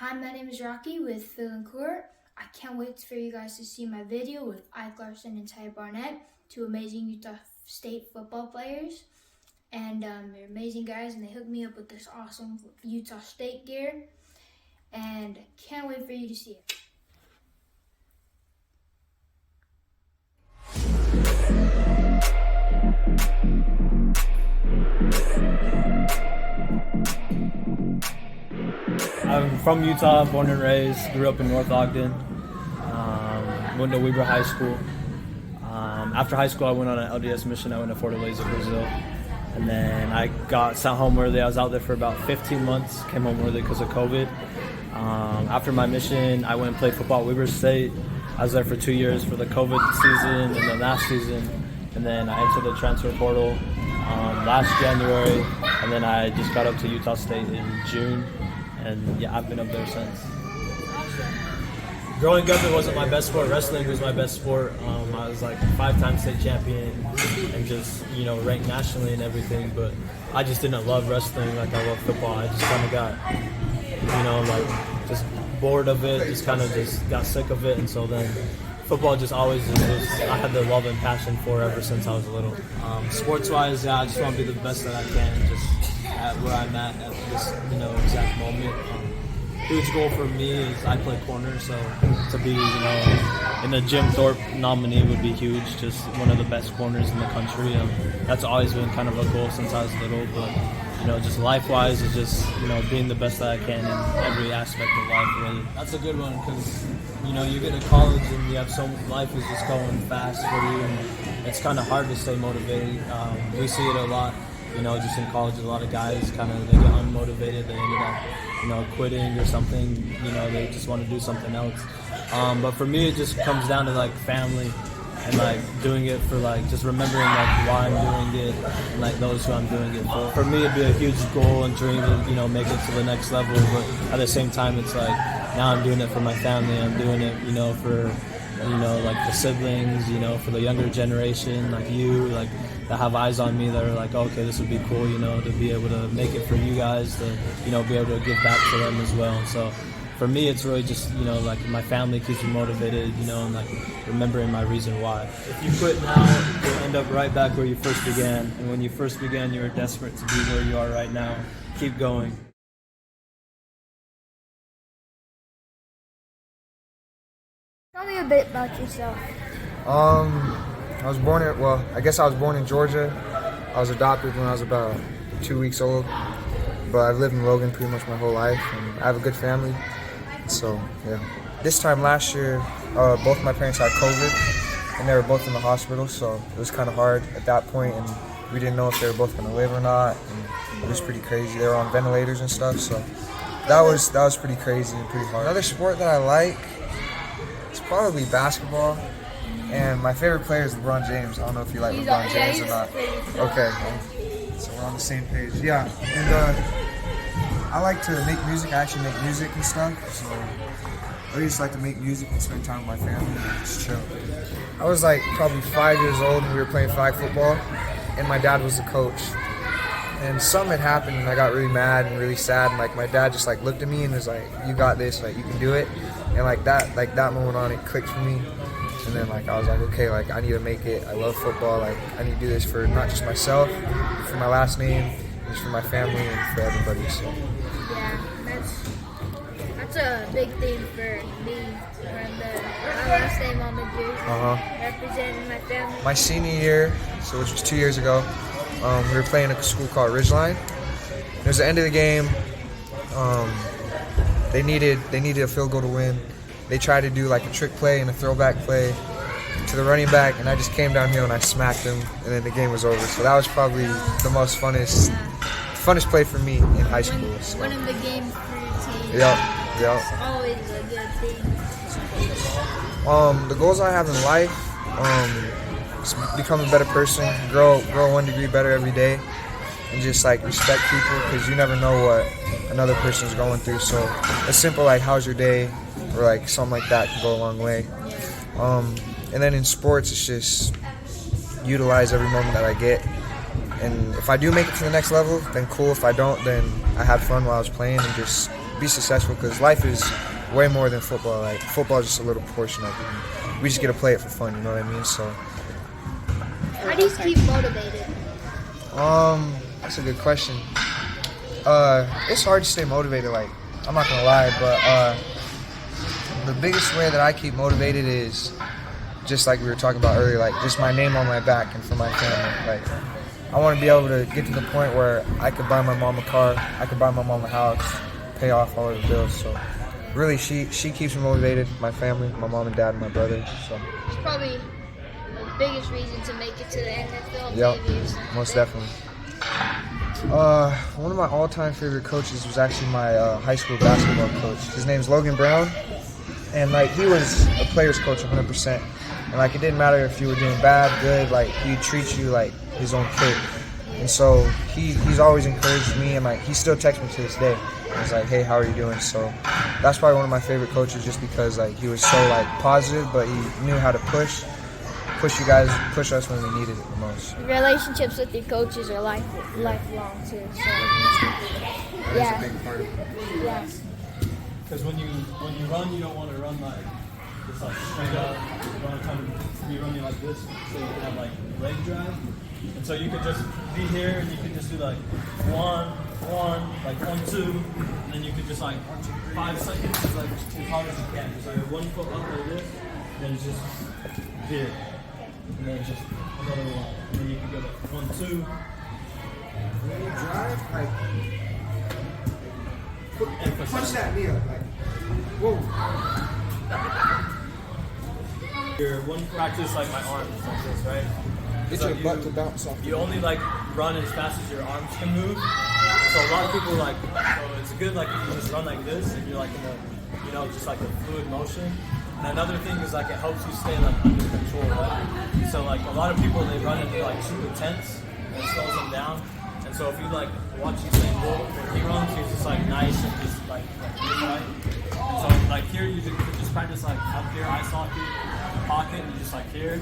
Hi, my name is Rocky with Phil and Court. I can't wait for you guys to see my video with Larsen and Barnett, two amazing Utah State football players. And they're amazing guys, and they hooked me up with this awesome Utah State gear. And can't wait for you to see it. I'm from Utah, born and raised, grew up in North Ogden, went to Weber High School. After high school, I went on an LDS mission. I went to Fortaleza, Brazil. And then I got sent home early. I was out there for about 15 months, came home early because of COVID. After my mission, I went and played football at Weber State. I was there for 2 years for the COVID season and then last season. And then I entered the transfer portal last January. And then I just got up to Utah State in June. And yeah, I've been up there since. Growing up, it wasn't my best sport. Wrestling was my best sport. I was like 5-time state champion and just, ranked nationally and everything. But I just didn't love wrestling like I love football. I just kind of got, just bored of it. Just got sick of it. And so then football just always I had the love and passion for ever since I was little. Sports-wise, yeah, I just want to be the best that I can. Just at where I'm at this, exact moment. Huge goal for me is I play corner, so to be, in the Jim Thorpe nominee would be huge. Just one of the best corners in the country. That's always been kind of a goal since I was little, but just life-wise is just, being the best that I can in every aspect of life, really. That's a good one because, you get to college and you have life is just going fast for you, and it's kind of hard to stay motivated. We see it a lot. Just in college, a lot of guys they get unmotivated. They ended up, quitting or something. They just want to do something else. But for me, it just comes down to family and doing it for just remembering why I'm doing it and those who I'm doing it for. For me, it'd be a huge goal and dream to make it to the next level. But at the same time, it's now I'm doing it for my family. I'm doing it, for the siblings, for the younger generation, you, that have eyes on me that are okay, this would be cool, to be able to make it for you guys, to, be able to give back to them as well. So for me, it's really just, my family keeps me motivated, and remembering my reason why. If you quit now, you'll end up right back where you first began. And when you first began, you were desperate to be where you are right now. Keep going. Tell me a bit about yourself. I was born in Georgia. I was adopted when I was about 2 weeks old, but I've lived in Logan pretty much my whole life, and I have a good family. So yeah. This time last year, both my parents had COVID, and they were both in the hospital, so it was kind of hard at that point, and we didn't know if they were both going to live or not, and it was pretty crazy. They were on ventilators and stuff, so that was pretty crazy and pretty hard. Another sport that I like, it's probably basketball, and my favorite player is LeBron James. I don't know if you like LeBron James or not. Okay, so we're on the same page. Yeah, and I like to make music. I actually make music and stuff, so I just like to make music and spend time with my family and just chill. I was probably 5 years old when we were playing flag football, and my dad was the coach. And something had happened, and I got really mad and really sad. And my dad just looked at me and was like, "You got this. You can do it." And that moment on, it clicked for me. And then I was okay, I need to make it. I love football. I need to do this for not just myself, but for my last name, just for my family and for everybody. So. Yeah, that's a big thing for me. My last name on the jersey, representing my family. My senior year, so which was 2 years ago, we were playing at a school called Ridgeline. It was the end of the game. They needed a field goal to win. They tried to do a trick play and a throwback play to the running back, and I just came down here and I smacked him, and then the game was over. So that was probably the most funnest play for me in high school. So. Winning the game for your team. Yep. It's always a good thing. The goals I have in life, is become a better person, grow 1 degree better every day, and just respect people, because you never know what another person's going through. So a simple how's your day, or something like that can go a long way. And then in sports, it's just utilize every moment that I get. And if I do make it to the next level, then cool. If I don't, then I had fun while I was playing and just be successful, because life is way more than football. Like, football is just a little portion of it. We just get to play it for fun, you know what I mean? So, How do you keep motivated? that's a good question. It's hard to stay motivated, like, I'm not gonna lie, but the biggest way that I keep motivated is just like we were talking about earlier, like just my name on my back and for my family. Like, I want to be able to get to the point where I could buy my mom a car, I could buy my mom a house, pay off all of the bills. So really, she keeps me motivated, my family, my mom and dad and my brother. So It's probably the biggest reason to make it to the NFL. yep, maybe, or something. most definitely. One of my all-time favorite coaches was actually my high school basketball coach. His name's Logan Brown, and like he was a player's coach 100%. And like it didn't matter if you were doing bad, good, like he'd treat you like his own kid. And so he's always encouraged me, and like he still texts me to this day. He's like, "Hey, how are you doing?" So that's probably one of my favorite coaches, just because like he was so like positive, but he knew how to push you guys, push us when we needed it the most. Relationships with your coaches are lifelong too. So That's a big part of it. yeah. Because when you run, you don't want to run like just like straight up. You want to kind of be running like this, so you can have like leg drag. And so you could just be here, and you could just do like one, like 1, 2, and then you could just like 5 seconds, just like as hard as you can. Just like 1 foot up like this, and then just here, and then just another one, and then you can go like 1, 2. When you drive, like, Emphasis. punch that knee up, like, whoa. Your one practice like my arms like this, right? Get So your butt to bounce off. You only like run as fast as your arms can move. So a lot of people like, so it's good like if you just run like this and you're like in a, you know, just like a fluid motion. And another thing is like it helps you stay like under control, right? So like a lot of people, they run into like super tense and it slows them down. And so if you like watch Usain Bolt when he runs, he's just like nice and just like right. And so like here you could just practice like up here ice hockey, pocket, and just like here.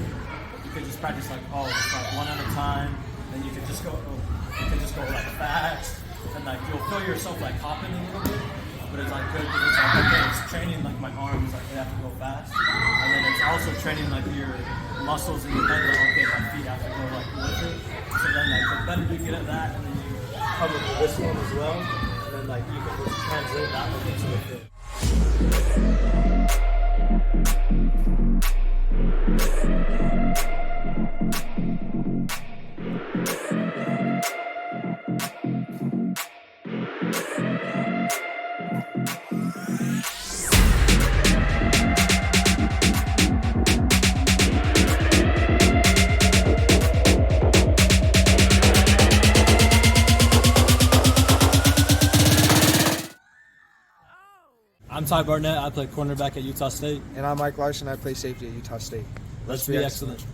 You could just practice like just like one at a time. Then you could just go like fast, and like you'll feel yourself like hopping a little bit. But it's like good because it's like okay, it's training like my arms, like they have to go fast, and then it's also training like your muscles in your head, like okay, my feet have to go like with it. So then like the better you get at that, and then you cover this one as well, and then like you can just translate that one into the field. I'm Ty Barnett. I play cornerback at Utah State. And I'm Mike Larsen. I play safety at Utah State. Let's be excellent.